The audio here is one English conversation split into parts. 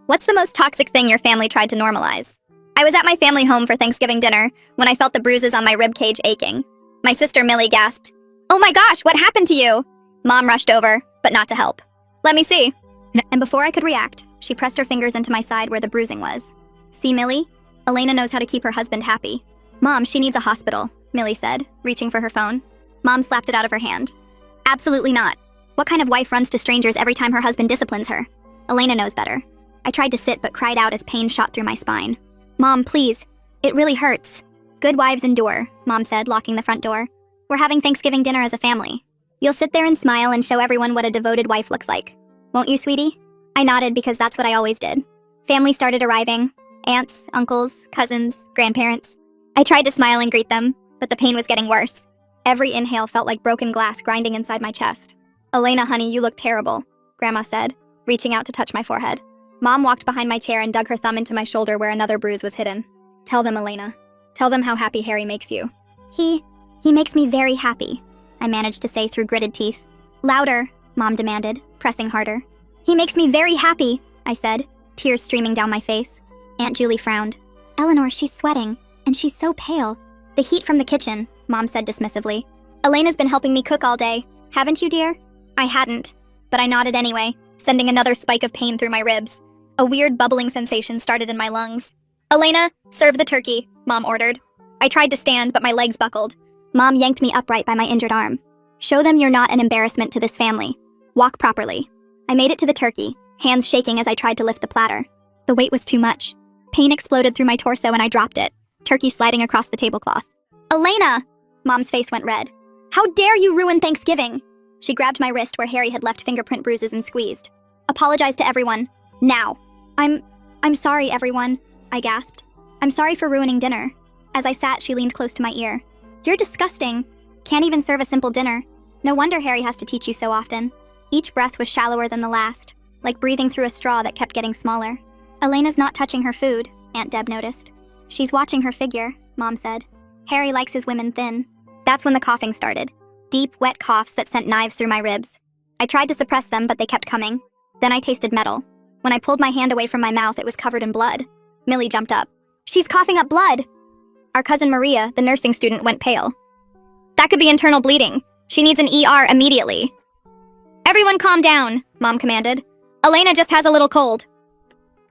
What's the most toxic thing your family tried to normalize? I was at my family home for Thanksgiving dinner when I felt the bruises on my rib cage aching. My sister Millie gasped, "Oh my gosh, what happened to you?" Mom rushed over, but not to help. "Let me see." And before I could react, she pressed her fingers into my side where the bruising was. "See, Millie? Elena knows how to keep her husband happy." "Mom, she needs a hospital," Millie said, reaching for her phone. Mom slapped it out of her hand. "Absolutely not. What kind of wife runs to strangers every time her husband disciplines her? Elena knows better." I tried to sit but cried out as pain shot through my spine. "Mom, please. It really hurts." "Good wives endure," Mom said, locking the front door. "We're having Thanksgiving dinner as a family. You'll sit there and smile and show everyone what a devoted wife looks like. Won't you, sweetie?" I nodded because that's what I always did. Family started arriving. Aunts, uncles, cousins, grandparents. I tried to smile and greet them, but the pain was getting worse. Every inhale felt like broken glass grinding inside my chest. "Elena, honey, you look terrible," Grandma said, reaching out to touch my forehead. Mom walked behind my chair and dug her thumb into my shoulder where another bruise was hidden. "Tell them, Elena. Tell them how happy Harry makes you." He makes me very happy," I managed to say through gritted teeth. "Louder," Mom demanded, pressing harder. "He makes me very happy," I said, tears streaming down my face. Aunt Julie frowned. "Eleanor, she's sweating, and she's so pale." "The heat from the kitchen," Mom said dismissively. "Elena's been helping me cook all day. Haven't you, dear?" I hadn't, but I nodded anyway, sending another spike of pain through my ribs. A weird bubbling sensation started in my lungs. "Elena, serve the turkey," Mom ordered. I tried to stand, but my legs buckled. Mom yanked me upright by my injured arm. "Show them you're not an embarrassment to this family. Walk properly." I made it to the turkey, hands shaking as I tried to lift the platter. The weight was too much. Pain exploded through my torso and I dropped it, turkey sliding across the tablecloth. "Elena!" Mom's face went red. "How dare you ruin Thanksgiving!" She grabbed my wrist where Harry had left fingerprint bruises and squeezed. "Apologize to everyone. Now." I'm sorry, everyone," I gasped. "I'm sorry for ruining dinner." As I sat, she leaned close to my ear. "You're disgusting. Can't even serve a simple dinner. No wonder Harry has to teach you so often." Each breath was shallower than the last, like breathing through a straw that kept getting smaller. "Elena's not touching her food," Aunt Deb noticed. "She's watching her figure," Mom said. "Harry likes his women thin." That's when the coughing started. Deep, wet coughs that sent knives through my ribs. I tried to suppress them, but they kept coming. Then I tasted metal. When I pulled my hand away from my mouth, it was covered in blood. Millie jumped up. "She's coughing up blood!" Our cousin Maria, the nursing student, went pale. "That could be internal bleeding. She needs an ER immediately." "Everyone calm down," Mom commanded. "Elena just has a little cold."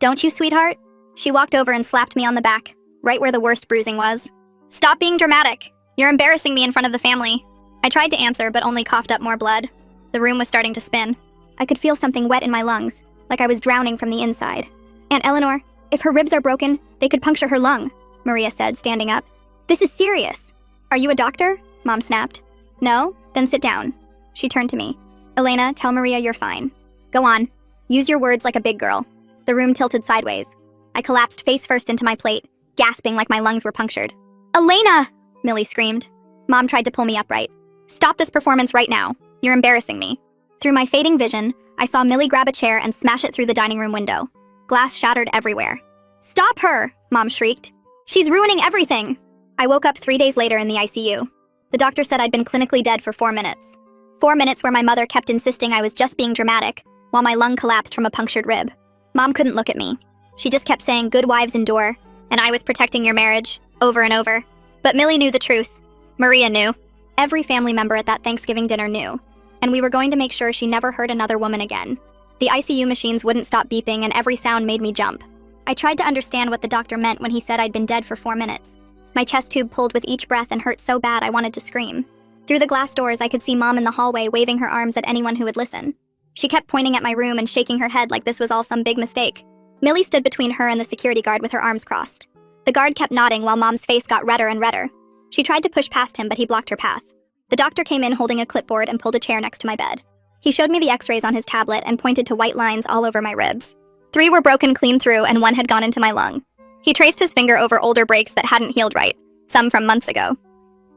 "Don't you, sweetheart?" She walked over and slapped me on the back, right where the worst bruising was. "Stop being dramatic. You're embarrassing me in front of the family." I tried to answer, but only coughed up more blood. The room was starting to spin. I could feel something wet in my lungs, like I was drowning from the inside. "Aunt Eleanor, if her ribs are broken, they could puncture her lung," Maria said, standing up. "This is serious." "Are you a doctor?" Mom snapped. "No? Then sit down." She turned to me. "Elena, tell Maria you're fine. Go on. Use your words like a big girl." The room tilted sideways. I collapsed face first into my plate, gasping like my lungs were punctured. "Elena!" Millie screamed. Mom tried to pull me upright. "Stop this performance right now. You're embarrassing me." Through my fading vision, I saw Millie grab a chair and smash it through the dining room window. Glass shattered everywhere. "Stop her!" Mom shrieked. "She's ruining everything!" I woke up 3 days later in the ICU. The doctor said I'd been clinically dead for 4 minutes. 4 minutes where my mother kept insisting I was just being dramatic, while my lung collapsed from a punctured rib. Mom couldn't look at me. She just kept saying, "Good wives endure," and I was protecting your marriage, over and over. But Millie knew the truth. Maria knew. Every family member at that Thanksgiving dinner knew. And we were going to make sure she never hurt another woman again. The ICU machines wouldn't stop beeping and every sound made me jump. I tried to understand what the doctor meant when he said I'd been dead for 4 minutes. My chest tube pulled with each breath and hurt so bad I wanted to scream. Through the glass doors, I could see Mom in the hallway waving her arms at anyone who would listen. She kept pointing at my room and shaking her head like this was all some big mistake. Millie stood between her and the security guard with her arms crossed. The guard kept nodding while Mom's face got redder and redder. She tried to push past him, but he blocked her path. The doctor came in holding a clipboard and pulled a chair next to my bed. He showed me the x-rays on his tablet and pointed to white lines all over my ribs. 3 were broken clean through and 1 had gone into my lung. He traced his finger over older breaks that hadn't healed right, some from months ago.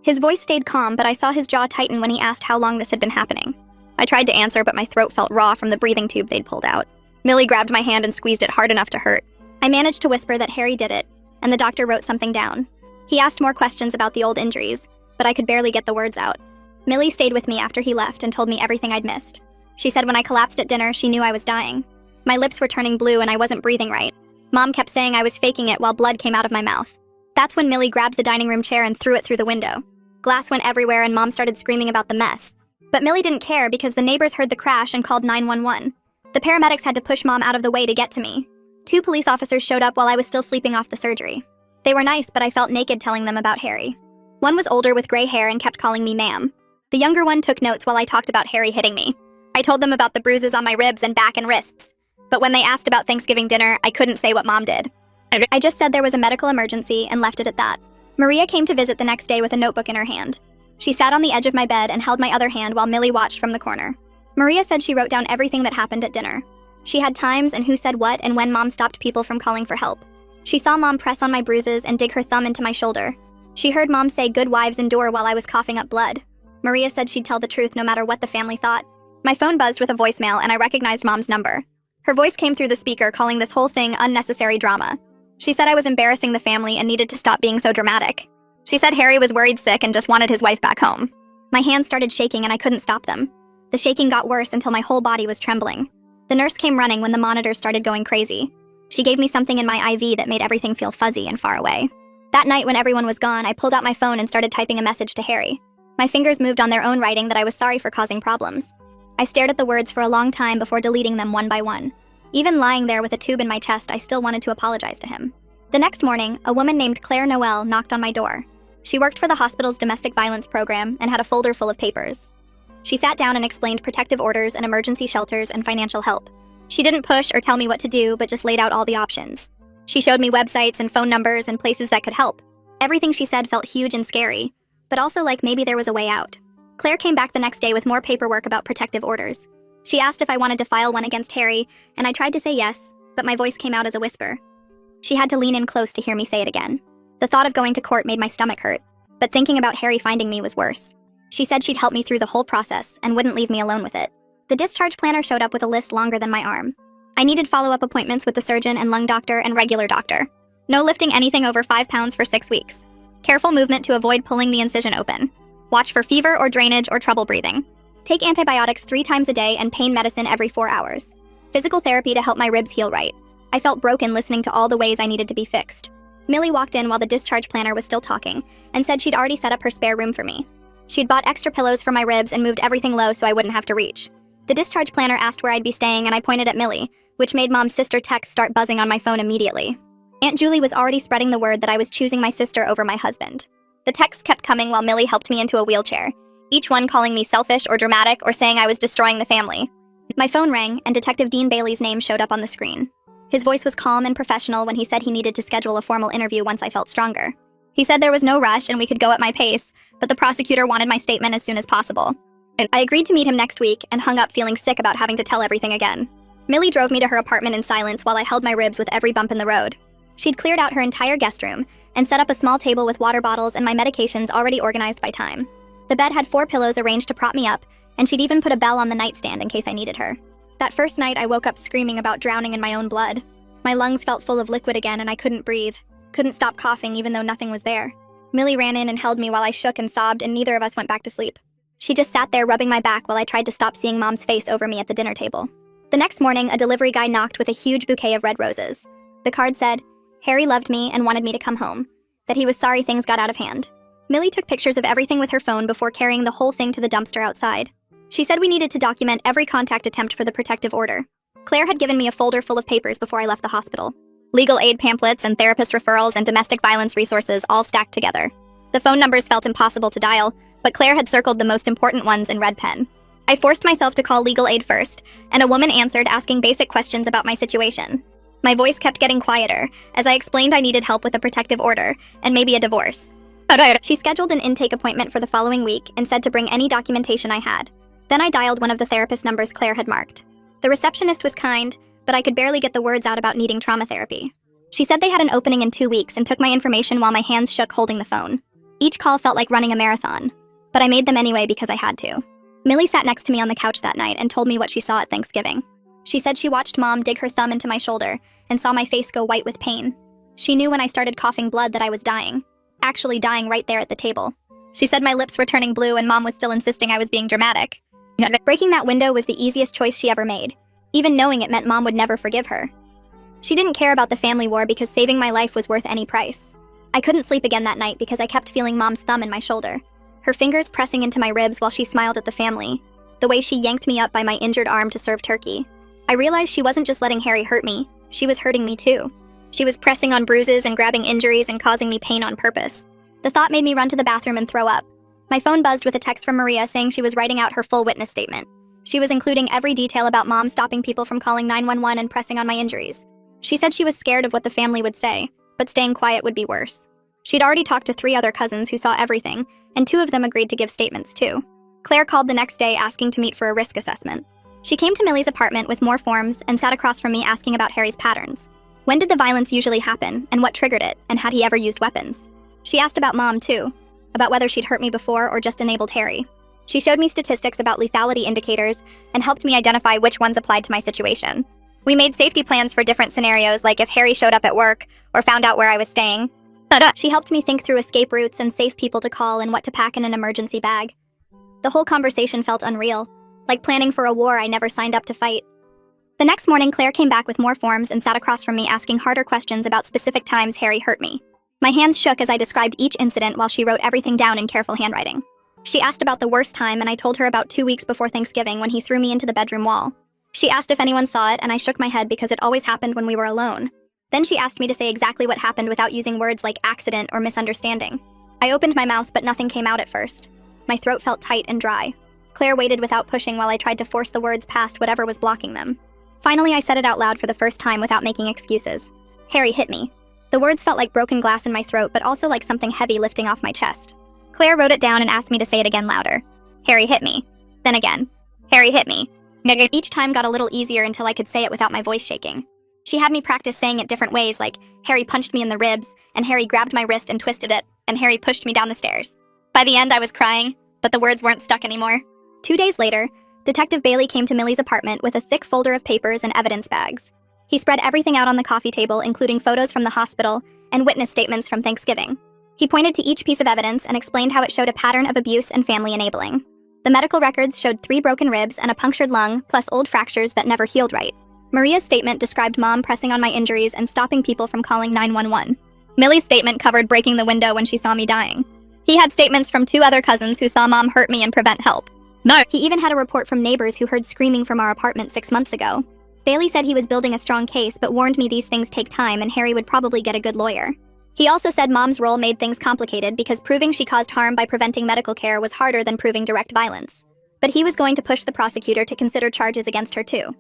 His voice stayed calm, but I saw his jaw tighten when he asked how long this had been happening. I tried to answer, but my throat felt raw from the breathing tube they'd pulled out. Millie grabbed my hand and squeezed it hard enough to hurt. I managed to whisper that Harry did it, and the doctor wrote something down. He asked more questions about the old injuries, but I could barely get the words out. Millie stayed with me after he left and told me everything I'd missed. She said when I collapsed at dinner, she knew I was dying. My lips were turning blue and I wasn't breathing right. Mom kept saying I was faking it while blood came out of my mouth. That's when Millie grabbed the dining room chair and threw it through the window. Glass went everywhere and Mom started screaming about the mess. But Millie didn't care because the neighbors heard the crash and called 911. The paramedics had to push Mom out of the way to get to me. 2 police officers showed up while I was still sleeping off the surgery. They were nice, but I felt naked telling them about Harry. One was older with gray hair and kept calling me ma'am. The younger one took notes while I talked about Harry hitting me. I told them about the bruises on my ribs and back and wrists. But when they asked about Thanksgiving dinner, I couldn't say what Mom did. I just said there was a medical emergency and left it at that. Maria came to visit the next day with a notebook in her hand. She sat on the edge of my bed and held my other hand while Millie watched from the corner. Maria said she wrote down everything that happened at dinner. She had times and who said what and when Mom stopped people from calling for help. She saw Mom press on my bruises and dig her thumb into my shoulder. She heard Mom say good wives endure while I was coughing up blood. Maria said she'd tell the truth no matter what the family thought. My phone buzzed with a voicemail and I recognized Mom's number. Her voice came through the speaker calling this whole thing unnecessary drama. She said I was embarrassing the family and needed to stop being so dramatic. She said Harry was worried sick and just wanted his wife back home. My hands started shaking and I couldn't stop them. The shaking got worse until my whole body was trembling. The nurse came running when the monitor started going crazy. She gave me something in my IV that made everything feel fuzzy and far away. That night when everyone was gone, I pulled out my phone and started typing a message to Harry. My fingers moved on their own, writing that I was sorry for causing problems. I stared at the words for a long time before deleting them one by one. Even lying there with a tube in my chest, I still wanted to apologize to him. The next morning, a woman named Claire Noel knocked on my door. She worked for the hospital's domestic violence program and had a folder full of papers. She sat down and explained protective orders and emergency shelters and financial help. She didn't push or tell me what to do, but just laid out all the options. She showed me websites and phone numbers and places that could help. Everything she said felt huge and scary, but also like maybe there was a way out. Claire came back the next day with more paperwork about protective orders. She asked if I wanted to file one against Harry, and I tried to say yes, but my voice came out as a whisper. She had to lean in close to hear me say it again. The thought of going to court made my stomach hurt, but thinking about Harry finding me was worse. She said she'd help me through the whole process and wouldn't leave me alone with it. The discharge planner showed up with a list longer than my arm. I needed follow-up appointments with the surgeon and lung doctor and regular doctor. No lifting anything over 5 pounds for 6 weeks. Careful movement to avoid pulling the incision open. Watch for fever or drainage or trouble breathing. Take antibiotics 3 times a day and pain medicine every 4 hours. Physical therapy to help my ribs heal right. I felt broken listening to all the ways I needed to be fixed. Millie walked in while the discharge planner was still talking and said she'd already set up her spare room for me. She'd bought extra pillows for my ribs and moved everything low so I wouldn't have to reach. The discharge planner asked where I'd be staying and I pointed at Millie, which made Mom's sister texts start buzzing on my phone immediately. Aunt Julie was already spreading the word that I was choosing my sister over my husband. The texts kept coming while Millie helped me into a wheelchair, each one calling me selfish or dramatic or saying I was destroying the family. My phone rang and Detective Dean Bailey's name showed up on the screen. His voice was calm and professional when he said he needed to schedule a formal interview once I felt stronger. He said there was no rush and we could go at my pace, but the prosecutor wanted my statement as soon as possible. I agreed to meet him next week and hung up feeling sick about having to tell everything again. Millie drove me to her apartment in silence while I held my ribs with every bump in the road. She'd cleared out her entire guest room and set up a small table with water bottles and my medications already organized by time. The bed had 4 pillows arranged to prop me up, and she'd even put a bell on the nightstand in case I needed her. That first night, I woke up screaming about drowning in my own blood. My lungs felt full of liquid again and I couldn't breathe. Couldn't stop coughing even though nothing was there. Millie ran in and held me while I shook and sobbed and neither of us went back to sleep. She just sat there rubbing my back while I tried to stop seeing Mom's face over me at the dinner table. The next morning, a delivery guy knocked with a huge bouquet of red roses. The card said, Harry loved me and wanted me to come home, that he was sorry things got out of hand. Millie took pictures of everything with her phone before carrying the whole thing to the dumpster outside. She said we needed to document every contact attempt for the protective order. Claire had given me a folder full of papers before I left the hospital. Legal aid pamphlets and therapist referrals and domestic violence resources all stacked together. The phone numbers felt impossible to dial, but Claire had circled the most important ones in red pen. I forced myself to call legal aid first, and a woman answered asking basic questions about my situation. My voice kept getting quieter as I explained I needed help with a protective order and maybe a divorce. She scheduled an intake appointment for the following week and said to bring any documentation I had. Then I dialed one of the therapist numbers Claire had marked. The receptionist was kind, but I could barely get the words out about needing trauma therapy. She said they had an opening in 2 weeks and took my information while my hands shook holding the phone. Each call felt like running a marathon, but I made them anyway because I had to. Millie sat next to me on the couch that night and told me what she saw at Thanksgiving. She said she watched Mom dig her thumb into my shoulder and saw my face go white with pain. She knew when I started coughing blood that I was dying. Actually dying right there at the table. She said my lips were turning blue and Mom was still insisting I was being dramatic. Breaking that window was the easiest choice she ever made. Even knowing it meant Mom would never forgive her. She didn't care about the family war because saving my life was worth any price. I couldn't sleep again that night because I kept feeling Mom's thumb in my shoulder, her fingers pressing into my ribs while she smiled at the family, the way she yanked me up by my injured arm to serve turkey. I realized she wasn't just letting Harry hurt me, she was hurting me too. She was pressing on bruises and grabbing injuries and causing me pain on purpose. The thought made me run to the bathroom and throw up. My phone buzzed with a text from Maria saying she was writing out her full witness statement. She was including every detail about Mom stopping people from calling 911 and pressing on my injuries. She said she was scared of what the family would say, but staying quiet would be worse. She'd already talked to 3 other cousins who saw everything, and 2 of them agreed to give statements too. Claire called the next day asking to meet for a risk assessment. She came to Millie's apartment with more forms and sat across from me asking about Harry's patterns. When did the violence usually happen, and what triggered it, and had he ever used weapons? She asked about Mom too, about whether she'd hurt me before or just enabled Harry. She showed me statistics about lethality indicators and helped me identify which ones applied to my situation. We made safety plans for different scenarios, like if Harry showed up at work or found out where I was staying. She helped me think through escape routes and safe people to call and what to pack in an emergency bag. The whole conversation felt unreal, like planning for a war I never signed up to fight. The next morning, Claire came back with more forms and sat across from me asking harder questions about specific times Harry hurt me. My hands shook as I described each incident while she wrote everything down in careful handwriting. She asked about the worst time, and I told her about 2 weeks before Thanksgiving when he threw me into the bedroom wall. She asked if anyone saw it, and I shook my head because it always happened when we were alone. Then she asked me to say exactly what happened without using words like accident or misunderstanding. I opened my mouth, but nothing came out at first. My throat felt tight and dry. Claire waited without pushing while I tried to force the words past whatever was blocking them. Finally, I said it out loud for the first time without making excuses. Harry hit me. The words felt like broken glass in my throat, but also like something heavy lifting off my chest. Claire wrote it down and asked me to say it again louder. Harry hit me. Then again. Harry hit me. Each time got a little easier until I could say it without my voice shaking. She had me practice saying it different ways, like Harry punched me in the ribs, and Harry grabbed my wrist and twisted it, and Harry pushed me down the stairs. By the end, I was crying, but the words weren't stuck anymore. 2 days later, Detective Bailey came to Millie's apartment with a thick folder of papers and evidence bags. He spread everything out on the coffee table, including photos from the hospital and witness statements from Thanksgiving. He pointed to each piece of evidence and explained how it showed a pattern of abuse and family enabling. The medical records showed 3 broken ribs and a punctured lung, plus old fractures that never healed right. Maria's statement described Mom pressing on my injuries and stopping people from calling 911. Millie's statement covered breaking the window when she saw me dying. He had statements from 2 other cousins who saw Mom hurt me and prevent help. No. He even had a report from neighbors who heard screaming from our apartment 6 months ago. Bailey said he was building a strong case, but warned me these things take time and Harry would probably get a good lawyer. He also said Mom's role made things complicated because proving she caused harm by preventing medical care was harder than proving direct violence. But he was going to push the prosecutor to consider charges against her too.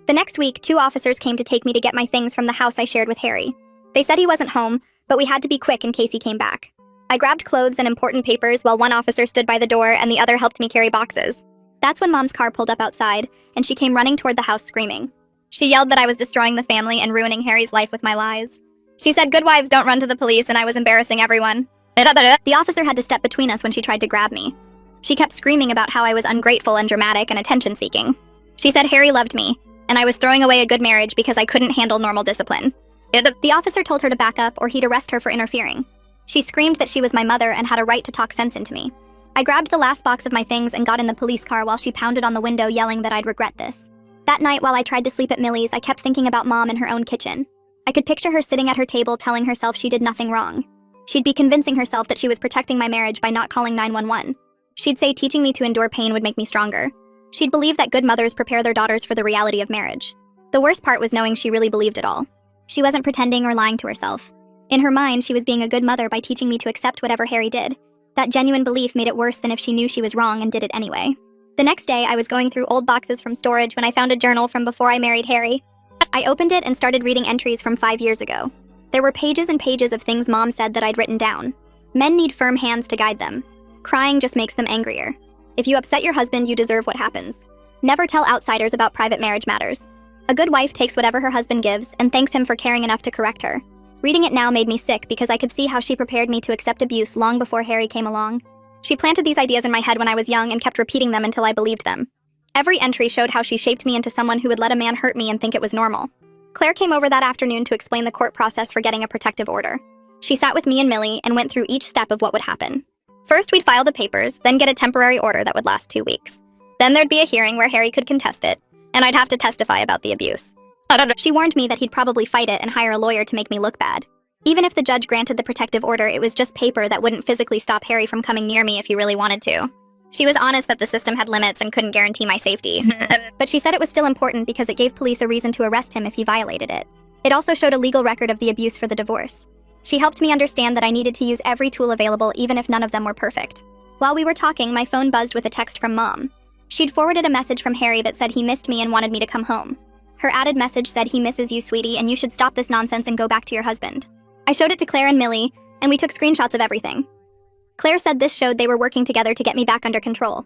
The next week, 2 officers came to take me to get my things from the house I shared with Harry. They said he wasn't home, but we had to be quick in case he came back. I grabbed clothes and important papers while one officer stood by the door and the other helped me carry boxes. That's when Mom's car pulled up outside, and she came running toward the house screaming. She yelled that I was destroying the family and ruining Harry's life with my lies. She said good wives don't run to the police and I was embarrassing everyone. The officer had to step between us when she tried to grab me. She kept screaming about how I was ungrateful and dramatic and attention-seeking. She said Harry loved me, and I was throwing away a good marriage because I couldn't handle normal discipline. The officer told her to back up or he'd arrest her for interfering. She screamed that she was my mother and had a right to talk sense into me. I grabbed the last box of my things and got in the police car while she pounded on the window yelling that I'd regret this. That night while I tried to sleep at Millie's, I kept thinking about Mom in her own kitchen. I could picture her sitting at her table telling herself she did nothing wrong. She'd be convincing herself that she was protecting my marriage by not calling 911. She'd say teaching me to endure pain would make me stronger. She'd believe that good mothers prepare their daughters for the reality of marriage. The worst part was knowing she really believed it all. She wasn't pretending or lying to herself. In her mind, she was being a good mother by teaching me to accept whatever Harry did. That genuine belief made it worse than if she knew she was wrong and did it anyway. The next day, I was going through old boxes from storage when I found a journal from before I married Harry. I opened it and started reading entries from 5 years ago. There were pages and pages of things Mom said that I'd written down. Men need firm hands to guide them. Crying just makes them angrier. If you upset your husband, you deserve what happens. Never tell outsiders about private marriage matters. A good wife takes whatever her husband gives and thanks him for caring enough to correct her. Reading it now made me sick because I could see how she prepared me to accept abuse long before Harry came along. She planted these ideas in my head when I was young and kept repeating them until I believed them. Every entry showed how she shaped me into someone who would let a man hurt me and think it was normal. Claire came over that afternoon to explain the court process for getting a protective order. She sat with me and Millie and went through each step of what would happen. First, we'd file the papers, then get a temporary order that would last 2 weeks. Then there'd be a hearing where Harry could contest it. and I'd have to testify about the abuse. She warned me that he'd probably fight it and hire a lawyer to make me look bad. Even if the judge granted the protective order, it was just paper that wouldn't physically stop Harry from coming near me if he really wanted to. She was honest that the system had limits and couldn't guarantee my safety. But she said it was still important because it gave police a reason to arrest him if he violated it. It also showed a legal record of the abuse for the divorce. She helped me understand that I needed to use every tool available even if none of them were perfect. While we were talking, my phone buzzed with a text from Mom. She'd forwarded a message from Harry that said he missed me and wanted me to come home. Her added message said, "He misses you, sweetie, and you should stop this nonsense and go back to your husband." I showed it to Claire and Millie, and we took screenshots of everything. Claire said this showed they were working together to get me back under control.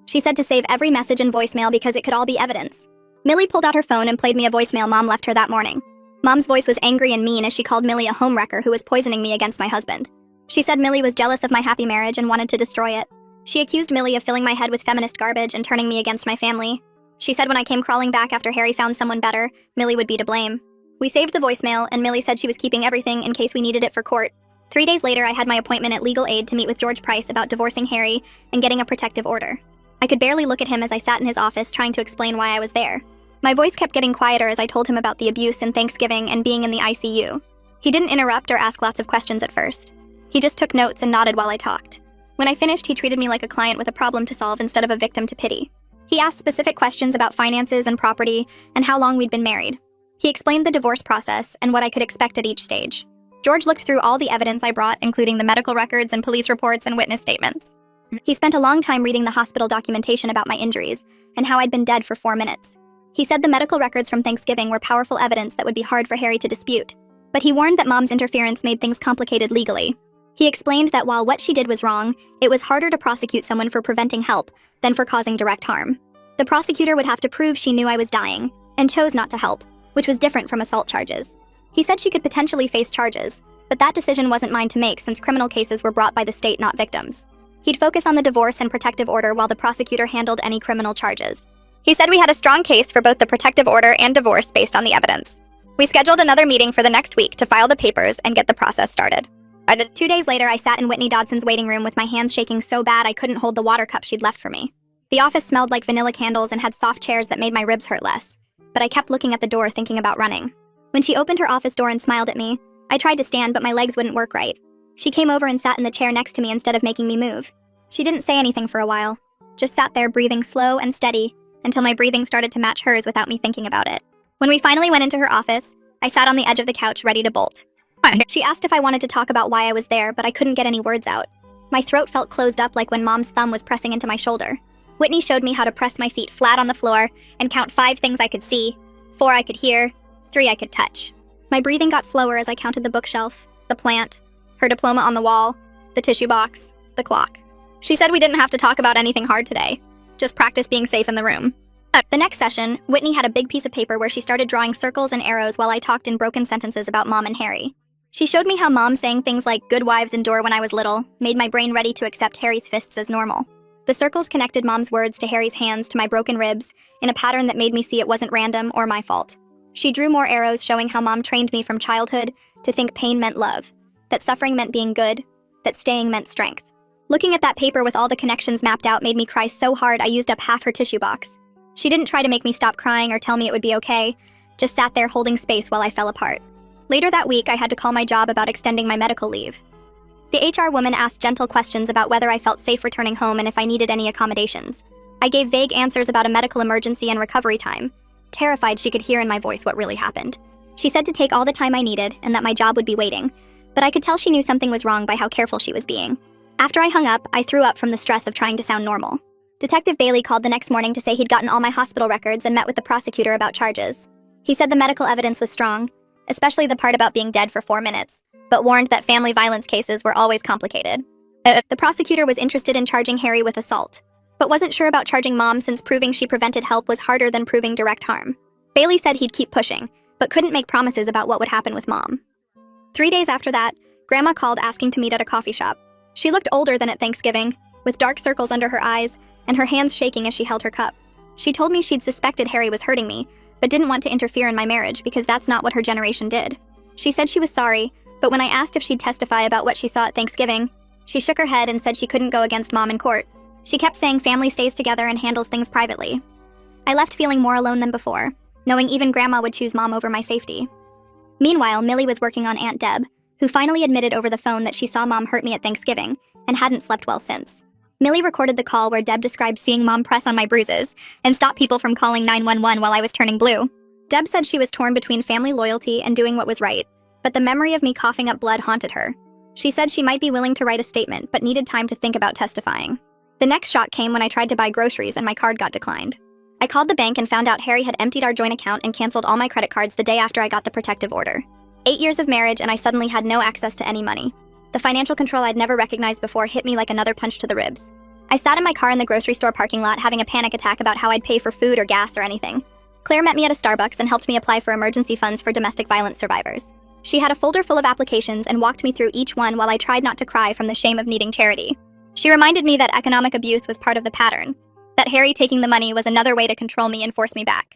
She said to save every message and voicemail because it could all be evidence. Millie pulled out her phone and played me a voicemail Mom left her that morning. Mom's voice was angry and mean as she called Millie a homewrecker who was poisoning me against my husband. She said Millie was jealous of my happy marriage and wanted to destroy it. She accused Millie of filling my head with feminist garbage and turning me against my family. She said when I came crawling back after Harry found someone better, Millie would be to blame. We saved the voicemail, and Millie said she was keeping everything in case we needed it for court. 3 days later, I had my appointment at Legal Aid to meet with George Price about divorcing Harry and getting a protective order. I could barely look at him as I sat in his office trying to explain why I was there. My voice kept getting quieter as I told him about the abuse and Thanksgiving and being in the ICU. He didn't interrupt or ask lots of questions at first. He just took notes and nodded while I talked. When I finished, he treated me like a client with a problem to solve instead of a victim to pity. He asked specific questions about finances and property and how long we'd been married. He explained the divorce process and what I could expect at each stage. George looked through all the evidence I brought, including the medical records and police reports and witness statements. He spent a long time reading the hospital documentation about my injuries and how I'd been dead for 4 minutes. He said the medical records from Thanksgiving were powerful evidence that would be hard for Harry to dispute. But he warned that Mom's interference made things complicated legally. He explained that while what she did was wrong, it was harder to prosecute someone for preventing help than for causing direct harm. The prosecutor would have to prove she knew I was dying and chose not to help, which was different from assault charges. He said she could potentially face charges, but that decision wasn't mine to make since criminal cases were brought by the state, not victims. He'd focus on the divorce and protective order while the prosecutor handled any criminal charges. He said we had a strong case for both the protective order and divorce based on the evidence. We scheduled another meeting for the next week to file the papers and get the process started. 2 days later, I sat in Whitney Dodson's waiting room with my hands shaking so bad I couldn't hold the water cup she'd left for me. The office smelled like vanilla candles and had soft chairs that made my ribs hurt less, but I kept looking at the door thinking about running. When she opened her office door and smiled at me, I tried to stand but my legs wouldn't work right. She came over and sat in the chair next to me instead of making me move. She didn't say anything for a while, just sat there breathing slow and steady until my breathing started to match hers without me thinking about it. When we finally went into her office, I sat on the edge of the couch ready to bolt. She asked if I wanted to talk about why I was there, but I couldn't get any words out. My throat felt closed up like when Mom's thumb was pressing into my shoulder. Whitney showed me how to press my feet flat on the floor and count 5 things I could see, 4 I could hear, 3 I could touch. My breathing got slower as I counted the bookshelf, the plant, her diploma on the wall, the tissue box, the clock. She said we didn't have to talk about anything hard today, just practice being safe in the room. The next session, Whitney had a big piece of paper where she started drawing circles and arrows while I talked in broken sentences about Mom and Harry. She showed me how Mom saying things like "good wives endure" when I was little made my brain ready to accept Harry's fists as normal. The circles connected Mom's words to Harry's hands to my broken ribs in a pattern that made me see it wasn't random or my fault. She drew more arrows showing how Mom trained me from childhood to think pain meant love, that suffering meant being good, that staying meant strength. Looking at that paper with all the connections mapped out made me cry so hard I used up half her tissue box. She didn't try to make me stop crying or tell me it would be okay, just sat there holding space while I fell apart. Later that week, I had to call my job about extending my medical leave. The HR woman asked gentle questions about whether I felt safe returning home and if I needed any accommodations. I gave vague answers about a medical emergency and recovery time, terrified she could hear in my voice what really happened. She said to take all the time I needed and that my job would be waiting, but I could tell she knew something was wrong by how careful she was being. After I hung up, I threw up from the stress of trying to sound normal. Detective Bailey called the next morning to say he'd gotten all my hospital records and met with the prosecutor about charges. He said the medical evidence was strong, especially the part about being dead for 4 minutes, but warned that family violence cases were always complicated. The prosecutor was interested in charging Harry with assault, but wasn't sure about charging Mom since proving she prevented help was harder than proving direct harm. Bailey said he'd keep pushing, but couldn't make promises about what would happen with Mom. 3 days after that, Grandma called asking to meet at a coffee shop. She looked older than at Thanksgiving, with dark circles under her eyes and her hands shaking as she held her cup. She told me she'd suspected Harry was hurting me, but didn't want to interfere in my marriage because that's not what her generation did. She said she was sorry, but when I asked if she'd testify about what she saw at Thanksgiving, she shook her head and said she couldn't go against Mom in court. She kept saying family stays together and handles things privately. I left feeling more alone than before, knowing even Grandma would choose Mom over my safety. Meanwhile, Millie was working on Aunt Deb, who finally admitted over the phone that she saw Mom hurt me at Thanksgiving and hadn't slept well since. Millie recorded the call where Deb described seeing Mom press on my bruises and stop people from calling 911 while I was turning blue. Deb said she was torn between family loyalty and doing what was right, but the memory of me coughing up blood haunted her. She said she might be willing to write a statement, but needed time to think about testifying. The next shock came when I tried to buy groceries and my card got declined. I called the bank and found out Harry had emptied our joint account and canceled all my credit cards the day after I got the protective order. 8 years of marriage and I suddenly had no access to any money. The financial control I'd never recognized before hit me like another punch to the ribs. I sat in my car in the grocery store parking lot having a panic attack about how I'd pay for food or gas or anything. Claire met me at a Starbucks and helped me apply for emergency funds for domestic violence survivors. She had a folder full of applications and walked me through each one while I tried not to cry from the shame of needing charity. She reminded me that economic abuse was part of the pattern, that Harry taking the money was another way to control me and force me back.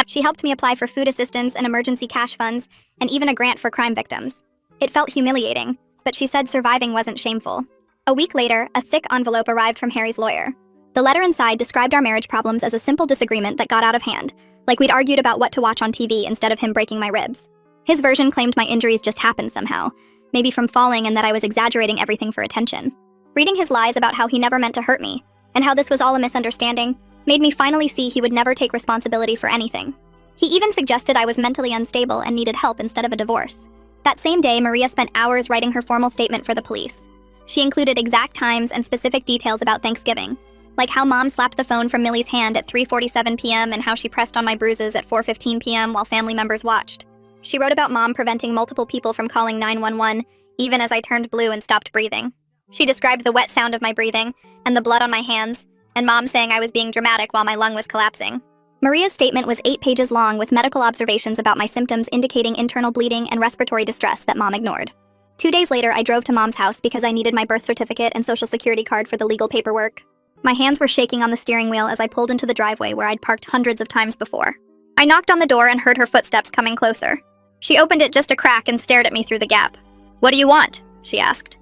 She helped me apply for food assistance and emergency cash funds, and even a grant for crime victims. It felt humiliating, but she said surviving wasn't shameful. A week later, a thick envelope arrived from Harry's lawyer. The letter inside described our marriage problems as a simple disagreement that got out of hand, like we'd argued about what to watch on TV instead of him breaking my ribs. His version claimed my injuries just happened somehow, maybe from falling and that I was exaggerating everything for attention. Reading his lies about how he never meant to hurt me, and how this was all a misunderstanding, made me finally see he would never take responsibility for anything. He even suggested I was mentally unstable and needed help instead of a divorce. That same day, Maria spent hours writing her formal statement for the police. She included exact times and specific details about Thanksgiving, like how Mom slapped the phone from Millie's hand at 3:47 p.m. and how she pressed on my bruises at 4:15 p.m. while family members watched. She wrote about Mom preventing multiple people from calling 911, even as I turned blue and stopped breathing. She described the wet sound of my breathing and the blood on my hands, and Mom saying I was being dramatic while my lung was collapsing. Maria's statement was 8 pages long with medical observations about my symptoms indicating internal bleeding and respiratory distress that Mom ignored. 2 days later, I drove to Mom's house because I needed my birth certificate and social security card for the legal paperwork. My hands were shaking on the steering wheel as I pulled into the driveway where I'd parked hundreds of times before. I knocked on the door and heard her footsteps coming closer. She opened it just a crack and stared at me through the gap. "What do you want?" she asked.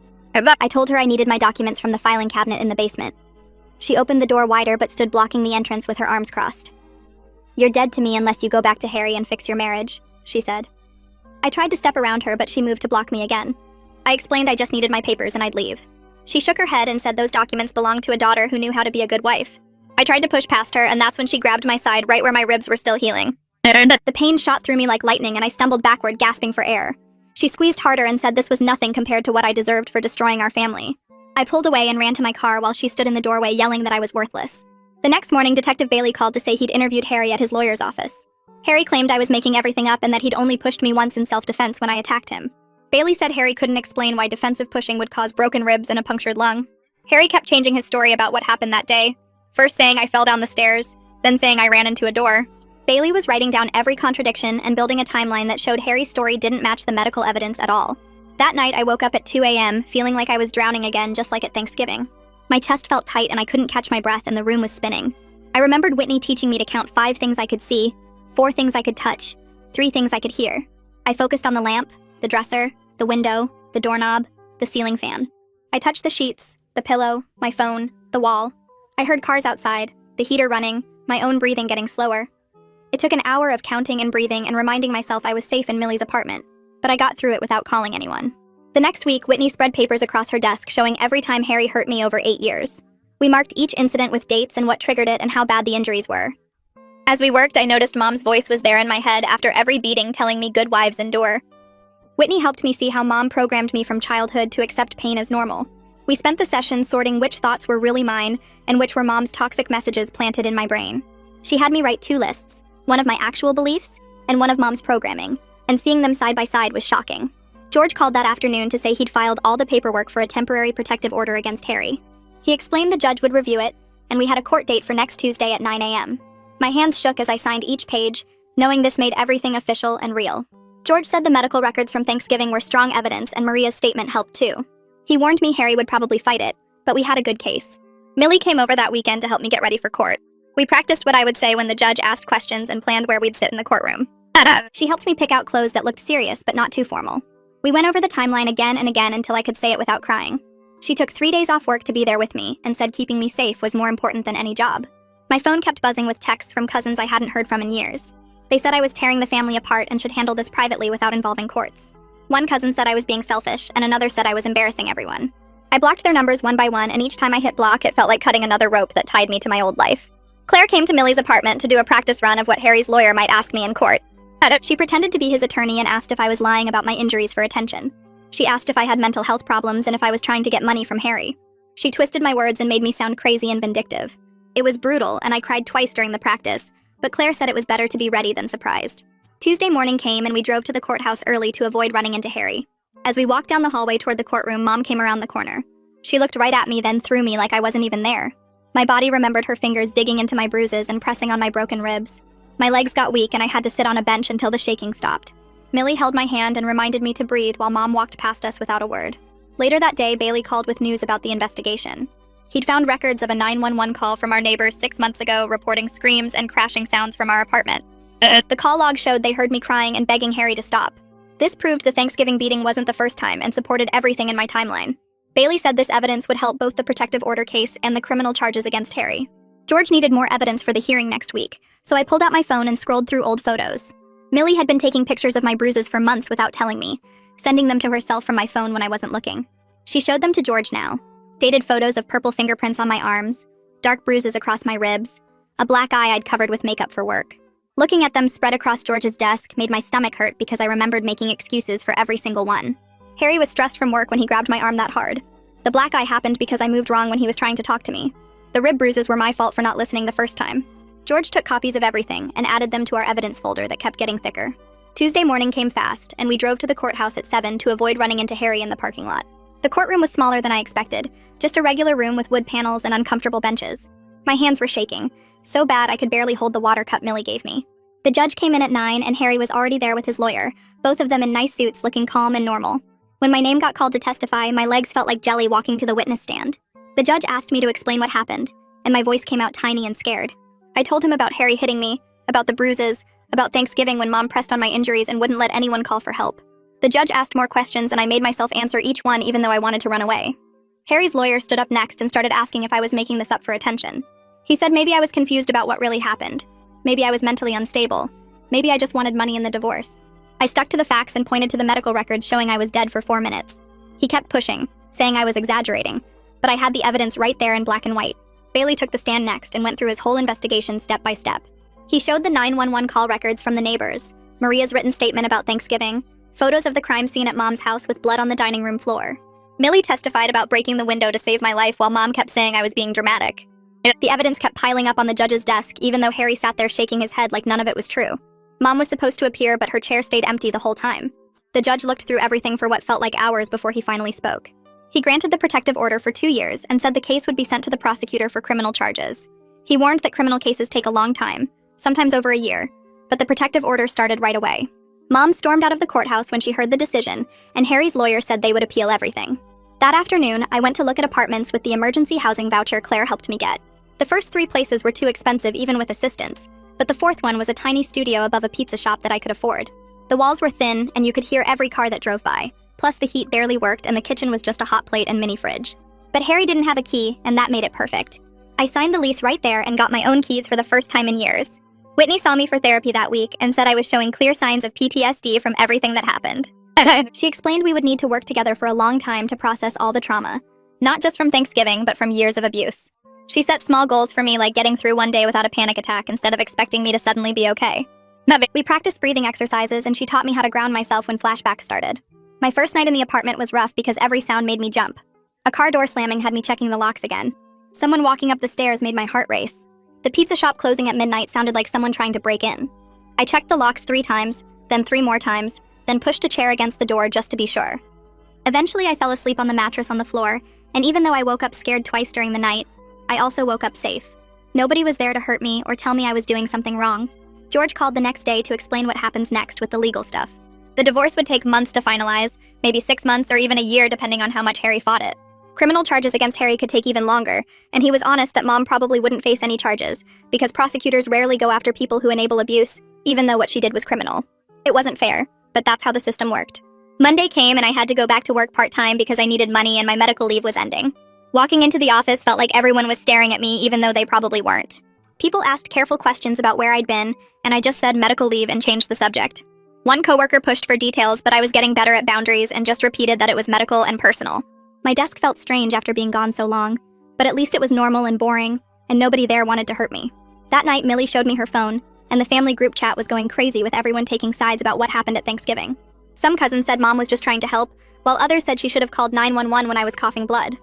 I told her I needed my documents from the filing cabinet in the basement. She opened the door wider but stood blocking the entrance with her arms crossed. "You're dead to me unless you go back to Harry and fix your marriage," she said. I tried to step around her, but she moved to block me again. I explained I just needed my papers and I'd leave. She shook her head and said those documents belonged to a daughter who knew how to be a good wife. I tried to push past her, and that's when she grabbed my side right where my ribs were still healing. The pain shot through me like lightning and I stumbled backward, gasping for air. She squeezed harder and said this was nothing compared to what I deserved for destroying our family. I pulled away and ran to my car while she stood in the doorway yelling that I was worthless. The next morning, Detective Bailey called to say he'd interviewed Harry at his lawyer's office. Harry claimed I was making everything up and that he'd only pushed me once in self-defense when I attacked him. Bailey said Harry couldn't explain why defensive pushing would cause broken ribs and a punctured lung. Harry kept changing his story about what happened that day, first saying I fell down the stairs, then saying I ran into a door. Bailey was writing down every contradiction and building a timeline that showed Harry's story didn't match the medical evidence at all. That night, I woke up at 2 a.m., feeling like I was drowning again, just like at Thanksgiving. My chest felt tight and I couldn't catch my breath and the room was spinning. I remembered Whitney teaching me to count 5 things I could see, 4 things I could touch, 3 things I could hear. I focused on the lamp, the dresser, the window, the doorknob, the ceiling fan. I touched the sheets, the pillow, my phone, the wall. I heard cars outside, the heater running, my own breathing getting slower. It took an hour of counting and breathing and reminding myself I was safe in Millie's apartment, but I got through it without calling anyone. The next week, Whitney spread papers across her desk showing every time Harry hurt me over 8 years. We marked each incident with dates and what triggered it and how bad the injuries were. As we worked, I noticed Mom's voice was there in my head after every beating telling me good wives endure. Whitney helped me see how Mom programmed me from childhood to accept pain as normal. We spent the session sorting which thoughts were really mine and which were Mom's toxic messages planted in my brain. She had me write 2 lists, one of my actual beliefs and one of Mom's programming, and seeing them side by side was shocking. George called that afternoon to say he'd filed all the paperwork for a temporary protective order against Harry. He explained the judge would review it, and we had a court date for next Tuesday at 9 a.m. My hands shook as I signed each page, knowing this made everything official and real. George said the medical records from Thanksgiving were strong evidence and Maria's statement helped too. He warned me Harry would probably fight it, but we had a good case. Millie came over that weekend to help me get ready for court. We practiced what I would say when the judge asked questions and planned where we'd sit in the courtroom. She helped me pick out clothes that looked serious but not too formal. We went over the timeline again and again until I could say it without crying. She took 3 days off work to be there with me and said keeping me safe was more important than any job. My phone kept buzzing with texts from cousins I hadn't heard from in years. They said I was tearing the family apart and should handle this privately without involving courts. One cousin said I was being selfish, and another said I was embarrassing everyone. I blocked their numbers one by one, and each time I hit block, it felt like cutting another rope that tied me to my old life. Claire came to Millie's apartment to do a practice run of what Harry's lawyer might ask me in court. She pretended to be his attorney and asked if I was lying about my injuries for attention. She asked if I had mental health problems and if I was trying to get money from Harry. She twisted my words and made me sound crazy and vindictive. It was brutal, and I cried twice during the practice, but Claire said it was better to be ready than surprised. Tuesday morning came and we drove to the courthouse early to avoid running into Harry. As we walked down the hallway toward the courtroom, Mom came around the corner. She looked right at me, then threw me like I wasn't even there. My body remembered her fingers digging into my bruises and pressing on my broken ribs. My legs got weak and I had to sit on a bench until the shaking stopped. Millie held my hand and reminded me to breathe while Mom walked past us without a word. Later that day, Bailey called with news about the investigation. He'd found records of a 911 call from our neighbors 6 months ago reporting screams and crashing sounds from our apartment. The call log showed they heard me crying and begging Harry to stop. This proved the Thanksgiving beating wasn't the first time and supported everything in my timeline. Bailey said this evidence would help both the protective order case and the criminal charges against Harry. George needed more evidence for the hearing next week, so I pulled out my phone and scrolled through old photos. Millie had been taking pictures of my bruises for months without telling me, sending them to herself from my phone when I wasn't looking. She showed them to George now. Dated photos of purple fingerprints on my arms, dark bruises across my ribs, a black eye I'd covered with makeup for work. Looking at them spread across George's desk made my stomach hurt because I remembered making excuses for every single one. Harry was stressed from work when he grabbed my arm that hard. The black eye happened because I moved wrong when he was trying to talk to me. The rib bruises were my fault for not listening the first time. George took copies of everything and added them to our evidence folder that kept getting thicker. Tuesday morning came fast, and we drove to the courthouse at 7 to avoid running into Harry in the parking lot. The courtroom was smaller than I expected, just a regular room with wood panels and uncomfortable benches. My hands were shaking, so bad I could barely hold the water cup Millie gave me. The judge came in at 9 and Harry was already there with his lawyer, both of them in nice suits looking calm and normal. When my name got called to testify, my legs felt like jelly walking to the witness stand. The judge asked me to explain what happened, and my voice came out tiny and scared. I told him about Harry hitting me, about the bruises, about Thanksgiving when Mom pressed on my injuries and wouldn't let anyone call for help. The judge asked more questions and I made myself answer each one even though I wanted to run away. Harry's lawyer stood up next and started asking if I was making this up for attention. He said maybe I was confused about what really happened. Maybe I was mentally unstable. Maybe I just wanted money in the divorce. I stuck to the facts and pointed to the medical records showing I was dead for 4 minutes. He kept pushing, saying I was exaggerating, but I had the evidence right there in black and white. Bailey took the stand next and went through his whole investigation step by step. He showed the 911 call records from the neighbors, Maria's written statement about Thanksgiving, photos of the crime scene at Mom's house with blood on the dining room floor. Millie testified about breaking the window to save my life while Mom kept saying I was being dramatic. The evidence kept piling up on the judge's desk, even though Harry sat there shaking his head like none of it was true. Mom was supposed to appear, but her chair stayed empty the whole time. The judge looked through everything for what felt like hours before he finally spoke. He granted the protective order for 2 years and said the case would be sent to the prosecutor for criminal charges. He warned that criminal cases take a long time, sometimes over a year, but the protective order started right away. Mom stormed out of the courthouse when she heard the decision, and Harry's lawyer said they would appeal everything. That afternoon, I went to look at apartments with the emergency housing voucher Claire helped me get. The first 3 places were too expensive even with assistance, but the 4th one was a tiny studio above a pizza shop that I could afford. The walls were thin, and you could hear every car that drove by. Plus, the heat barely worked, and the kitchen was just a hot plate and mini fridge. But Harry didn't have a key, and that made it perfect. I signed the lease right there and got my own keys for the first time in years. Whitney saw me for therapy that week and said I was showing clear signs of PTSD from everything that happened. She explained we would need to work together for a long time to process all the trauma. Not just from Thanksgiving, but from years of abuse. She set small goals for me, like getting through one day without a panic attack instead of expecting me to suddenly be okay. We practiced breathing exercises, and she taught me how to ground myself when flashbacks started. My first night in the apartment was rough because every sound made me jump. A car door slamming had me checking the locks again. Someone walking up the stairs made my heart race. The pizza shop closing at midnight sounded like someone trying to break in. I checked the locks 3 times, then 3 more times, then pushed a chair against the door just to be sure. Eventually, I fell asleep on the mattress on the floor, and even though I woke up scared twice during the night, I also woke up safe. Nobody was there to hurt me or tell me I was doing something wrong. George called the next day to explain what happens next with the legal stuff. The divorce would take months to finalize, maybe 6 months or even a year depending on how much Harry fought it. Criminal charges against Harry could take even longer, and he was honest that Mom probably wouldn't face any charges, because prosecutors rarely go after people who enable abuse, even though what she did was criminal. It wasn't fair, but that's how the system worked. Monday came and I had to go back to work part-time because I needed money and my medical leave was ending. Walking into the office felt like everyone was staring at me even though they probably weren't. People asked careful questions about where I'd been, and I just said medical leave and changed the subject. One coworker pushed for details, but I was getting better at boundaries and just repeated that it was medical and personal. My desk felt strange after being gone so long, but at least it was normal and boring, and nobody there wanted to hurt me. That night, Millie showed me her phone, and the family group chat was going crazy with everyone taking sides about what happened at Thanksgiving. Some cousins said Mom was just trying to help, while others said she should have called 911 when I was coughing blood.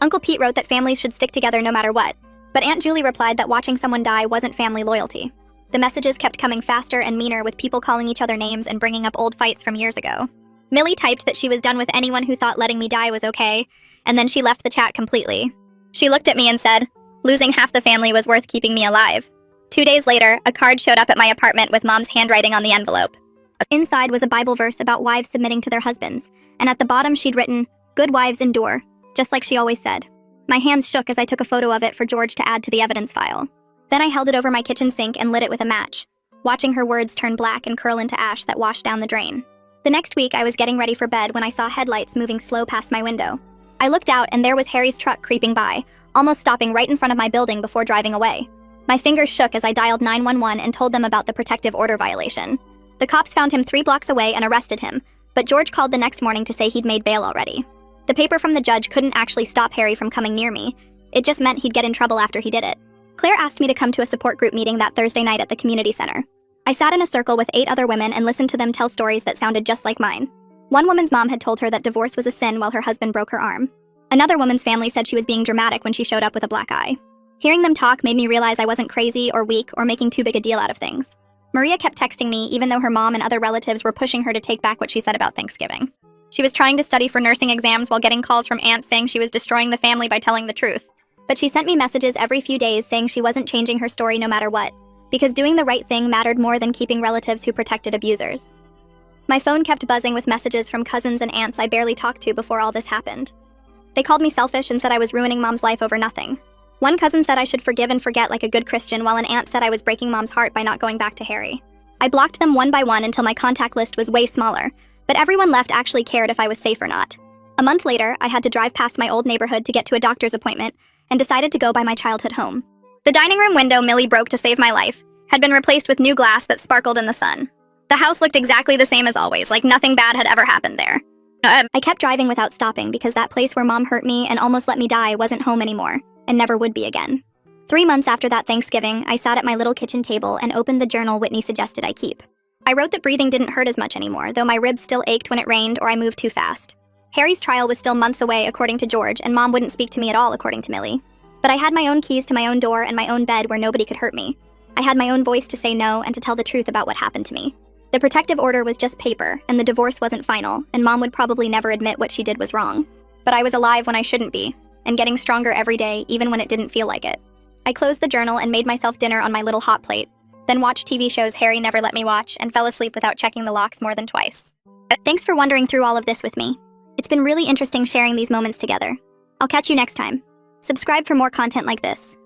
Uncle Pete wrote that families should stick together no matter what, but Aunt Julie replied that watching someone die wasn't family loyalty. The messages kept coming faster and meaner, with people calling each other names and bringing up old fights from years ago. Millie typed that she was done with anyone who thought letting me die was okay, and then she left the chat completely. She looked at me and said, "Losing half the family was worth keeping me alive." 2 days later, a card showed up at my apartment with Mom's handwriting on the envelope. Inside was a Bible verse about wives submitting to their husbands, and at the bottom she'd written, "Good wives endure," just like she always said. My hands shook as I took a photo of it for George to add to the evidence file. Then I held it over my kitchen sink and lit it with a match, watching her words turn black and curl into ash that washed down the drain. The next week, I was getting ready for bed when I saw headlights moving slow past my window. I looked out and there was Harry's truck creeping by, almost stopping right in front of my building before driving away. My fingers shook as I dialed 911 and told them about the protective order violation. The cops found him 3 blocks away and arrested him, but George called the next morning to say he'd made bail already. The paper from the judge couldn't actually stop Harry from coming near me. It just meant he'd get in trouble after he did it. Claire asked me to come to a support group meeting that Thursday night at the community center. I sat in a circle with 8 other women and listened to them tell stories that sounded just like mine. One woman's mom had told her that divorce was a sin while her husband broke her arm. Another woman's family said she was being dramatic when she showed up with a black eye. Hearing them talk made me realize I wasn't crazy or weak or making too big a deal out of things. Maria kept texting me even though her mom and other relatives were pushing her to take back what she said about Thanksgiving. She was trying to study for nursing exams while getting calls from aunts saying she was destroying the family by telling the truth. But she sent me messages every few days saying she wasn't changing her story no matter what, because doing the right thing mattered more than keeping relatives who protected abusers. My phone kept buzzing with messages from cousins and aunts I barely talked to before all this happened. They called me selfish and said I was ruining Mom's life over nothing. One cousin said I should forgive and forget like a good Christian, while an aunt said I was breaking Mom's heart by not going back to Harry. I blocked them one by one until my contact list was way smaller, but everyone left actually cared if I was safe or not. A month later, I had to drive past my old neighborhood to get to a doctor's appointment and decided to go by my childhood home. The dining room window Millie broke to save my life had been replaced with new glass that sparkled in the sun. The house looked exactly the same as always, like nothing bad had ever happened there. I kept driving without stopping because that place where Mom hurt me and almost let me die wasn't home anymore, and never would be again. 3 months after that Thanksgiving, I sat at my little kitchen table and opened the journal Whitney suggested I keep. I wrote that breathing didn't hurt as much anymore, though my ribs still ached when it rained or I moved too fast. Harry's trial was still months away, according to George, and Mom wouldn't speak to me at all, according to Millie. But I had my own keys to my own door and my own bed where nobody could hurt me. I had my own voice to say no and to tell the truth about what happened to me. The protective order was just paper, and the divorce wasn't final, and Mom would probably never admit what she did was wrong. But I was alive when I shouldn't be, and getting stronger every day, even when it didn't feel like it. I closed the journal and made myself dinner on my little hot plate, then watched TV shows Harry never let me watch, and fell asleep without checking the locks more than twice. Thanks for wandering through all of this with me. It's been really interesting sharing these moments together. I'll catch you next time. Subscribe for more content like this.